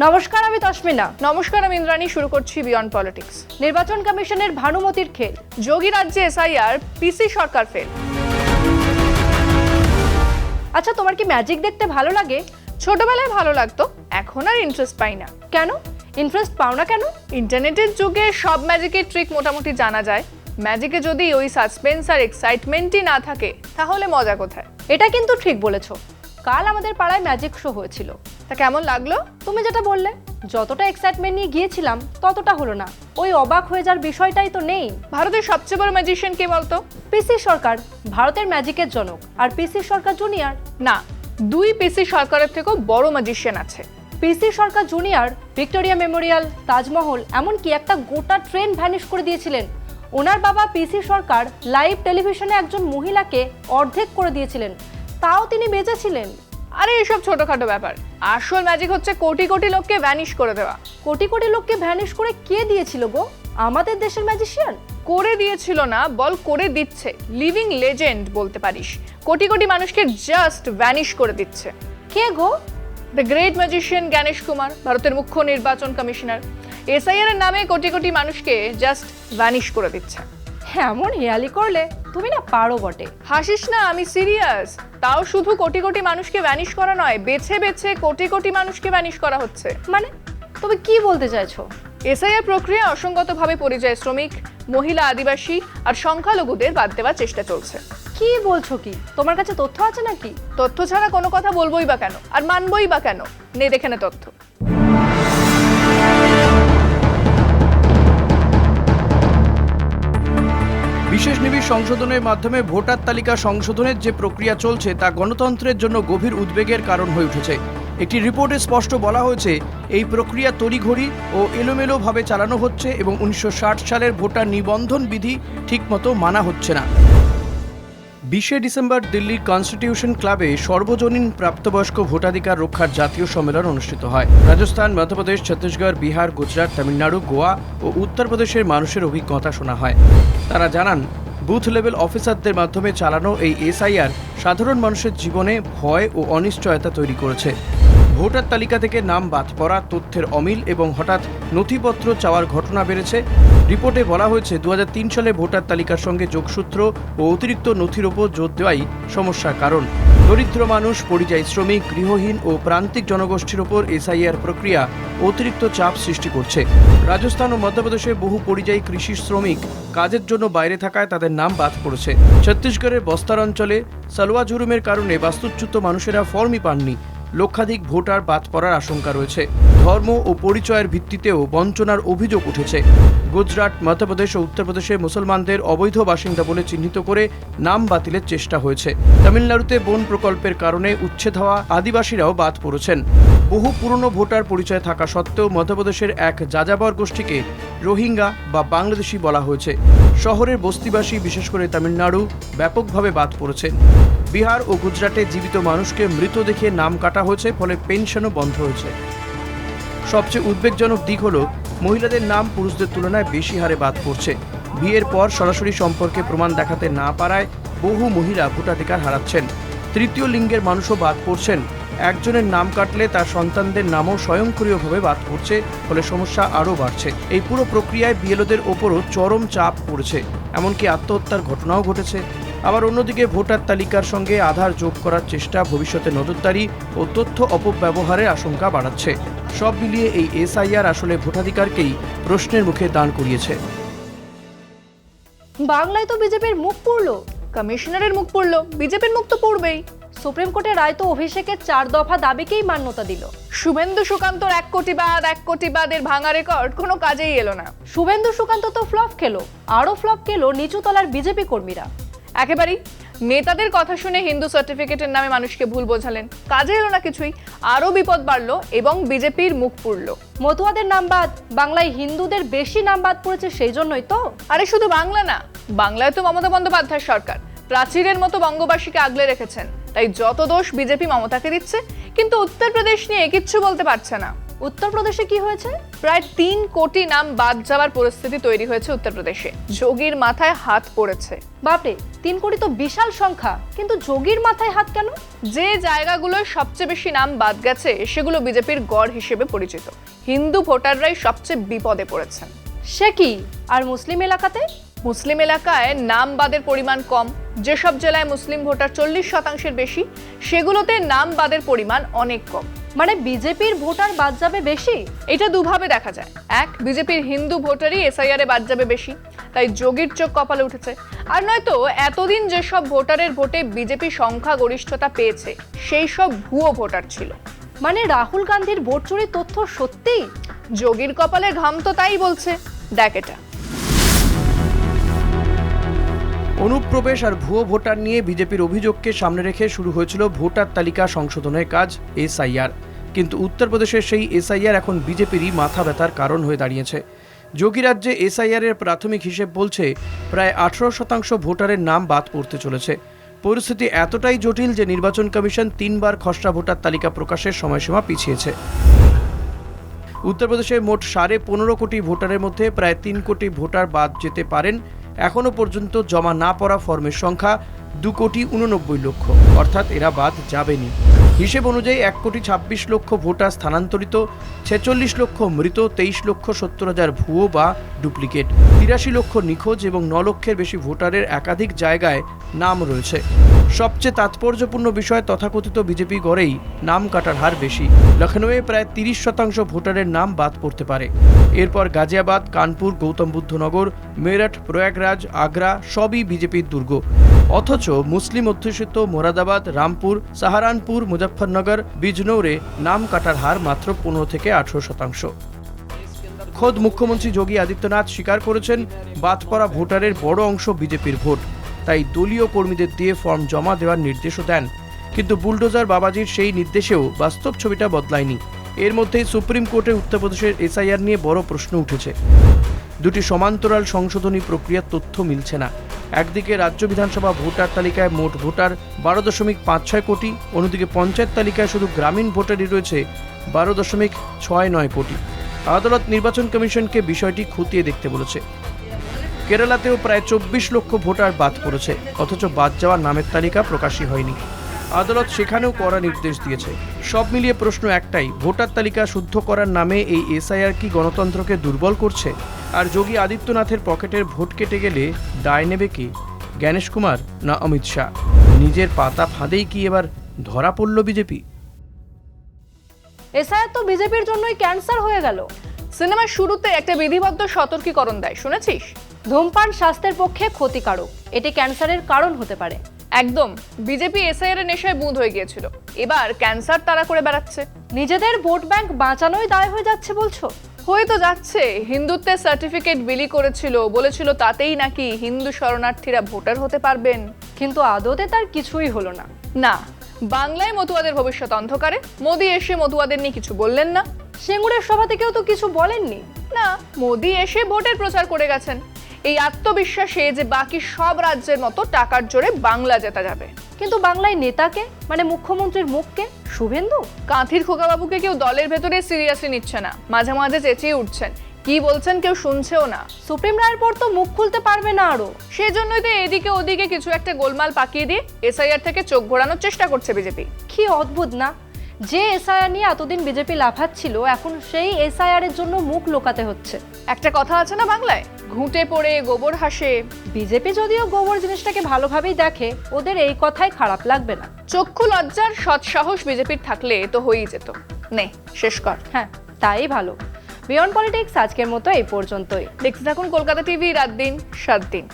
নমস্কার, আমি তসমিনা। নমস্কার, আমি ইন্দ্রাণী। শুরু করছি বিয়ন্ড পলিটিক্স। নির্বাচন কমিশনের ভানুমতির খেল। যোগী রাজ্যে এসআইআর, পিসি সরকার ফেল। আচ্ছা, তোমার কি ম্যাজিক দেখতে ভালো লাগে? ছোটবেলায় ভালো লাগতো, এখন আর ইন্টারেস্ট পাই না। কেন ইন্টারেস্ট পাও না কেন? ইন্টারনেটের যুগে সব ম্যাজিকের ট্রিক মোটামুটি জানা যায়। ম্যাজিকে যদি ওই সাসপেন্স আর এক্সাইটমেন্টই না থাকে তাহলে মজা কোথায়? এটা কিন্তু ঠিক বলেছো। কাল আমাদের পাড়ায় ম্যাজিক শো হয়েছিল। তা কেমন লাগলো? তুমি যেটা বললে, যতটা এক্সাইটমেন্ট নিয়ে গিয়েছিলাম ততটা হলো না। ওই অবাক হয়ে যাওয়ার বিষয়টাই তো নেই। ভারতের সবচেয়ে বড় ম্যাজিশিয়ান কে বলতো? পিসি সরকার ভারতের ম্যাজিকের জনক, আর পিসি সরকার জুনিয়র। না, দুই পিসি সরকারের থেকেও বড় ম্যাজিশিয়ান আছে। পিসি সরকার জুনিয়র ভিক্টোরিয়া মেমোরিয়াল, তাজমহল, এমনকি একটা গোটা ট্রেন ভ্যানিশ করে দিয়েছিলেন। ওনার বাবা পিসি সরকার লাইভ টেলিভিশনে একজন মহিলাকে অর্ধেক করে দিয়েছিলেন, তাও তিনি বেঁচে ছিলেন। আরে এসব ছোটখাটো ব্যাপার। আসল ম্যাজিক হচ্ছে কোটি কোটি লোককে ভ্যানিশ করে দেওয়া। কোটি কোটি লোককে ভ্যানিশ করে কে দিয়েছিল গো? আমাদের দেশের ম্যাজিশিয়ান। করে দিয়েছিল না, বল করে দিচ্ছে। লিভিং লেজেন্ড বলতে পারিস। কোটি কোটি মানুষকে জাস্ট ভ্যানিশ করে দিচ্ছে। কে গো? The great magician Gyanesh Kumar, ভারতের মুখ্য নির্বাচন কমিশনার। এসআইআর এর নামে কোটি কোটি মানুষকে জাস্ট ভ্যানিশ করে দিচ্ছে। এমন হেয়ালি করলে তুমি না পারো বটে। হাসিস না, আমি সিরিয়াস। তাও শুধু কোটি কোটি মানুষকে ভ্যানিশ করা নয়, বেছে বেছে কোটি কোটি মানুষকে ভ্যানিশ করা হচ্ছে। মানে তুমি কি বলতে চাইছো? এসআইআর প্রক্রিয়া অসংগতভাবে পরিযায়ী শ্রমিক, মহিলা, আদিবাসী আর সংখ্যালঘুদের বাদ দেওয়ার চেষ্টা চলছে। কি বলছো কি? তোমার কাছে তথ্য আছে নাকি? তথ্য ছাড়া কোনো কথা বলবোই বা কেন, আর মানবই বা কেন? নে দেখে নে তথ্য। বিশেষ নিবিড় সংশোধনের মাধ্যমে ভোটার তালিকা সংশোধনের যে প্রক্রিয়া চলছে তা গণতন্ত্রের জন্য গভীর উদ্বেগের কারণ হয়ে উঠেছে। একটি রিপোর্টে স্পষ্ট বলা হয়েছে, এই প্রক্রিয়া তড়িঘড়ি ও এলোমেলোভাবে চালানো হচ্ছে এবং 1960 সালের ভোটার নিবন্ধন বিধি ঠিকমতো মানা হচ্ছে না। 20 ডিসেম্বর দিল্লির কনস্টিটিউশন ক্লাবে সর্বজনীন প্রাপ্তবয়স্ক ভোটাধিকার রক্ষার জাতীয় সম্মেলন অনুষ্ঠিত হয়। রাজস্থান, মধ্যপ্রদেশ, ছত্তিশগড়, বিহার, গুজরাট, তামিলনাড়ু, গোয়া ও উত্তরপ্রদেশের মানুষের অভিজ্ঞতা শোনা হয়। তারা জানান, বুথ লেভেল অফিসারদের মাধ্যমে চালানো এই এসআইআর সাধারণ মানুষের জীবনে ভয় ও অনিশ্চয়তা তৈরি করেছে। ভোটার তালিকা থেকে নাম বাদ পড়া, তথ্যের অমিল এবং হঠাৎ নথিপত্র চাওয়ার ঘটনা বেড়েছে। রিপোর্টে বলা হয়েছে, 2003 সালে ভোটার তালিকার সঙ্গে যোগসূত্র ও অতিরিক্ত নথির ওপর জোর দেওয়াই সমস্যার কারণ। দরিদ্র মানুষ, পরিযায়ী শ্রমিক, গৃহহীন ও প্রান্তিক জনগোষ্ঠীর ওপর এসআইআর প্রক্রিয়া অতিরিক্ত চাপ সৃষ্টি করছে। রাজস্থান ও মধ্যপ্রদেশে বহু পরিযায়ী কৃষি শ্রমিক কাজের জন্য বাইরে থাকায় তাদের নাম বাদ পড়েছে। ছত্তিশগড়ের বস্তার অঞ্চলে সালওয়া জুলুমের কারণে বাস্তুচ্যুত মানুষেরা ফর্মই পাননি। লক্ষাধিক ভোটার বাদ পড়ার আশঙ্কা রয়েছে। ধর্ম ও পরিচয়ের ভিত্তিতেও বঞ্চনার অভিযোগ উঠেছে। গুজরাট, মধ্যপ্রদেশ ও উত্তরপ্রদেশে মুসলমানদের অবৈধ বাসিন্দা বলে চিহ্নিত করে নাম বাতিলের চেষ্টা হয়েছে। তামিলনাড়ুতে বন প্রকল্পের কারণে উচ্ছেদ হওয়া আদিবাসীরাও বাদ পড়েছেন। বহু পুরনো ভোটার পরিচয় থাকা সত্ত্বেও মধ্যপ্রদেশের এক যাযাবর গোষ্ঠীকে রোহিঙ্গা বা বাংলাদেশি বলা হয়েছে। শহরের বস্তিবাসী, বিশেষ করে তামিলনাড়ু, ব্যাপকভাবে বাদ পড়েছেন। বিহার ও গুজরাটে জীবিত মানুষকে মৃত দেখে নাম কাটা হয়েছে, ফলে পেনশনও বন্ধ হয়েছে। সবচেয়ে উদ্বেগজনক দিক হল, মহিলাদের নাম পুরুষদের তুলনায় বেশি হারে বাদ পড়ছে। বিয়ের পর সরাসরি সম্পর্কে প্রমাণ দেখাতে না পারায় বহু মহিলা ভোটাধিকার হারাচ্ছেন। তৃতীয় লিঙ্গের মানুষও বাদ পড়ছেন। একজনের নাম কাটলে তার সন্তানদের নামও স্বয়ংক্রিয়ভাবে বাদ পড়ছে, ফলে সমস্যা আরও বাড়ছে। এই পুরো প্রক্রিয়ায় বিএলওদের ওপরও চরম চাপ পড়েছে, এমনকি আত্মহত্যার ঘটনাও ঘটেছে। আবার অন্যদিকে ভোটার তালিকার সঙ্গে আধার যোগ করার চেষ্টা ভবিষ্যতে নজরদারি ও তথ্য অপব্যবহারের আশঙ্কা বাড়াচ্ছে। সব মিলিয়ে এই এসআইআর আসলে ভোটাধিকারকেই প্রশ্নের মুখে দাঁড় করিয়েছে। বাংলায় তো বিজেপির মুখ পুড়লো। কমিশনারের মুখ পুড়লো, বিজেপির মুখ তো পড়বেই। সুপ্রিম কোর্টের রায় তো অভিষেকের 4 দফা দাবিকেই মান্যতা দিল। শুভেন্দু সুকান্তর 1 কোটি বাদের ভাঙা রেকর্ড কোনো কাজেই এলো না। শুভেন্দু সুকান্ত তো ফ্লপ খেলো, আরও ফ্লপ খেলো নিচুতলার বিজেপি কর্মীরা। একেবারেই নেতাদের কথা শুনে হিন্দু সার্টিফিকেটের নামে মানুষকে ভুল বোঝালেন, কাজে এলো না কিছুই। আরও বিপদ বাড়লো এবং বিজেপির মুখ পুড়লো। মতুয়াদের নাম বাদ, বাংলায় হিন্দুদের বেশি নাম বাদ পড়েছে সেই জন্যই তো। আরে শুধু বাংলা না, বাংলায় তো মমতা বন্দ্যোপাধ্যায় সরকার প্রাচীরের মতো বঙ্গবাসীকে আগলে রেখেছেন, তাই যত দোষ বিজেপি মমতাকে দিচ্ছে, কিন্তু উত্তরপ্রদেশ নিয়ে কিচ্ছু বলতে পারছে না। উত্তরপ্রদেশে কি হয়েছে? প্রায় 3 কোটি নাম বাদ যাওয়ার পরিস্থিতি তৈরি হয়েছে উত্তরপ্রদেশে। যোগীর মাথায় হাত পড়েছে। বাপরে, 3 কোটি তো বিশাল সংখ্যা, কিন্তু যোগীর মাথায় হাত কেন? যে জায়গাগুলোয় সবচেয়ে বেশি নাম বাদ গেছে সেগুলো বিজেপির গড় হিসেবে পরিচিত। হিন্দু ভোটাররাই সবচেয়ে বিপদে পড়েছেন। সে কি? আর মুসলিম এলাকাতে? মুসলিম এলাকায় নাম বাদের পরিমাণ কম। যেসব জেলায় মুসলিম ভোটার 40% বেশি, সেগুলোতে নাম বাদের পরিমাণ অনেক কম। মানে বিজেপির ভোটার বাদ যাবে বেশি? এটা দুভাবে দেখা যায়। এক, বিজেপির হিন্দু ভোটারই এসআইআর এ বাদ যাবে বেশি, তাই যোগীর চোখ কপালে উঠেছে। আর নয়তো এতদিন যেসব ভোটারের ভোটে বিজেপি সংখ্যা গরিষ্ঠতা পেয়েছে সেই সব ভুয়ো ভোটার ছিল। মানে রাহুল গান্ধীর ভোট চুরির তথ্য সত্যি? যোগীর কপালে ঘাম তো তাই বলছে। দেখ এটা। অনুপ্রবেশ আর ভুয়ো ভোটার নিয়ে বিজেপির অভিযোগকে সামনে রেখে শুরু হয়েছিল ভোটার তালিকা সংশোধনের কাজ, এসআইআর। কিন্তু উত্তরপ্রদেশের সেই এসআইআর এখন বিজেপিরই মাথা ব্যথার কারণ হয়ে দাঁড়িয়েছে। যোগী রাজ্যে এসআইআর এর প্রাথমিক হিসেব বলছে প্রায় 18% ভোটারের নাম বাদ পড়তে চলেছে। পরিস্থিতি এতটাই জটিল যে নির্বাচন কমিশন 3 বার খসড়া ভোটার তালিকা প্রকাশের সময়সীমা পিছিয়েছে। উত্তরপ্রদেশে মোট 15.5 কোটি ভোটারের মধ্যে প্রায় 3 কোটি ভোটার বাদ যেতে পারেন। এখনো পর্যন্ত জমা না পড়া ফর্মের সংখ্যা 2,89,00,000, অর্থাৎ এরা বাদ যাবেনি। হিসেব অনুযায়ী 1,26,00,000 ভোটার স্থানান্তরিত, 46 লক্ষ মৃত, 23,70,000 ভুয়ো বা ডুপ্লিকেট, 83 লক্ষ নিখোঁজ এবং 9 লক্ষের বেশি ভোটারের একাধিক জায়গায় নাম রয়েছে। সবচেয়ে তাৎপর্যপূর্ণ বিষয়, তথাকথিত বিজেপি গড়েই নাম কাটার হার বেশি। লখনৌয়ে প্রায় 30% ভোটারের নাম বাদ পড়তে পারে। এরপর গাজিয়াবাদ, কানপুর, গৌতম বুদ্ধ নগর, মেরঠ, প্রয়াগরাজ, আগ্রা সবই বিজেপির দুর্গ। অথচ মুসলিম অধ্যুষিত মোরাদাবাদ, রামপুর, সাহারানপুর, মুজফ্ফরনগর, বিজনৌরে নাম কাটার হার মাত্র 15 থেকে 18%। খোদ মুখ্যমন্ত্রী যোগী আদিত্যনাথ স্বীকার করেছেন, বাদ পড়া ভোটারের বড় অংশ বিজেপির ভোট, তাই দলীয় কর্মীদের দিয়ে ফর্ম জমা দেওয়ার নির্দেশও দেন। কিন্তু বুলডোজার বাবাজির সেই নির্দেশেও বাস্তব ছবিটা বদলায়নি। এর মধ্যেই সুপ্রিম কোর্টে উত্তরপ্রদেশের এসআইআর নিয়ে বড় প্রশ্ন উঠেছে। দুটি সমান্তরাল সংশোধনী প্রক্রিয়ার তথ্য মিলছে না। একদিকে রাজ্য বিধানসভা ভোটার তালিকায় মোট ভোটার 12.56 কোটি, অন্যদিকে পঞ্চায়েত তালিকায় শুধু গ্রামীণ ভোটারই রয়েছে 12.69 কোটি। আদালত নির্বাচন কমিশনকে বিষয়টি খতিয়ে দেখতে বলেছে। কেরালাতেও প্রায় 24 লক্ষ ভোটার বাদ পড়েছে, অথচ বাদ যাওয়ার নামের তালিকা প্রকাশই হয়নি। আদালত সেখানেও কড়া নির্দেশ দিয়েছে। সব মিলিয়ে প্রশ্ন একটাই, ভোটার তালিকা শুদ্ধ করার নামে এই এসআইআর কি গণতন্ত্রকে দুর্বল করছে? আর যোগী আদিত্যনাথের পকেটের ভোট কেটে গেলে দায় নেবে কি? জ্ঞানেশ কুমার না অমিত শাহ? নিজের পাতা ফাঁদেই কি এবার ধরা পড়ল বিজেপি? এসআইআর তো বিজেপির জন্যই ক্যান্সার হয়ে গেল। সিনেমার শুরুতে একটা বিধিবদ্ধ সতর্কীকরণ দেয়, শুনেছিস? ধূমপান স্বাস্থ্যের পক্ষে ক্ষতিকারক, এটি ক্যান্সারের কারণ হতে পারে। একদম। বিজেপি এসআইআর এর নেশায় বুঁদ হয়ে গিয়েছিল, এবার ক্যান্সার তারা করে বেড়াচ্ছে। নিজেদের ভোট ব্যাংক বাঁচানোই দায় হয়ে যাচ্ছে বলছো? হয়ে তো যাচ্ছে। হিন্দুত্বের সার্টিফিকেট বিলি করেছিল, বলেছিল তাতেই নাকি হিন্দু শরণার্থীরা ভোটার হতে পারবেন। কিন্তু আদতে তার কিছুই হলো না। না, বাংলায় মতুয়াদের ভবিষ্যৎ অন্ধকারে। মোদি এসে মতুয়াদের নিয়ে কিছু বললেন না। সিঙ্গুরের সভা থেকেও তো কিছু বলেননি। না, মোদি এসে ভোটের প্রচার করে গেছেন এই আত্মবিশ্বাসে যে বাকি সব রাজ্যের মতো টাকার জোরে বাংলা জেতা যাবে। কিন্তু বাংলায় নেতাকে, মানে মুখ্যমন্ত্রীর মুখকে, শুভেন্দু কাঁথির খোকাবাবুকে কেউ দলের ভেতরে সিরিয়াসলি নিচ্ছে না, মাঝে মাঝে চেঁচিয়ে উঠছেন, কি বলছেন কেউ শুনছেও না। সুপ্রিম রায়ের পর তো মুখ খুলতে পারবে না আরো। সেই জন্যই তো এদিকে ওদিকে কিছু একটা গোলমাল পাকিয়ে দিয়ে এসআইআর থেকে চোখ ঘোরানোর চেষ্টা করছে বিজেপি। কি অদ্ভুত না, যে এসআইআর নিয়ে এতদিন বিজেপি লাফাচ্ছিল, এখন সেই এসআইআর এর জন্য মুখ লুকাতে হচ্ছে। একটা কথা আছে না বাংলায়, ঘুঁটে পড়ে গোবর হাসে। বিজেপি যদিও গোবর জিনিসটাকে ভালোভাবেই দেখে, ওদের এই কথাই খারাপ লাগবে না। চক্ষু লজ্জার সৎসাহস বিজেপির থাকলে তো হয়েই যেত। নে শেষ কর। হ্যাঁ, তাই ভালো। বিয়ন্ড পলিটিক্স আজকের মতো এই পর্যন্তই। দেখতে থাকুন কলকাতা টিভি, রাত দিন 7 দিন।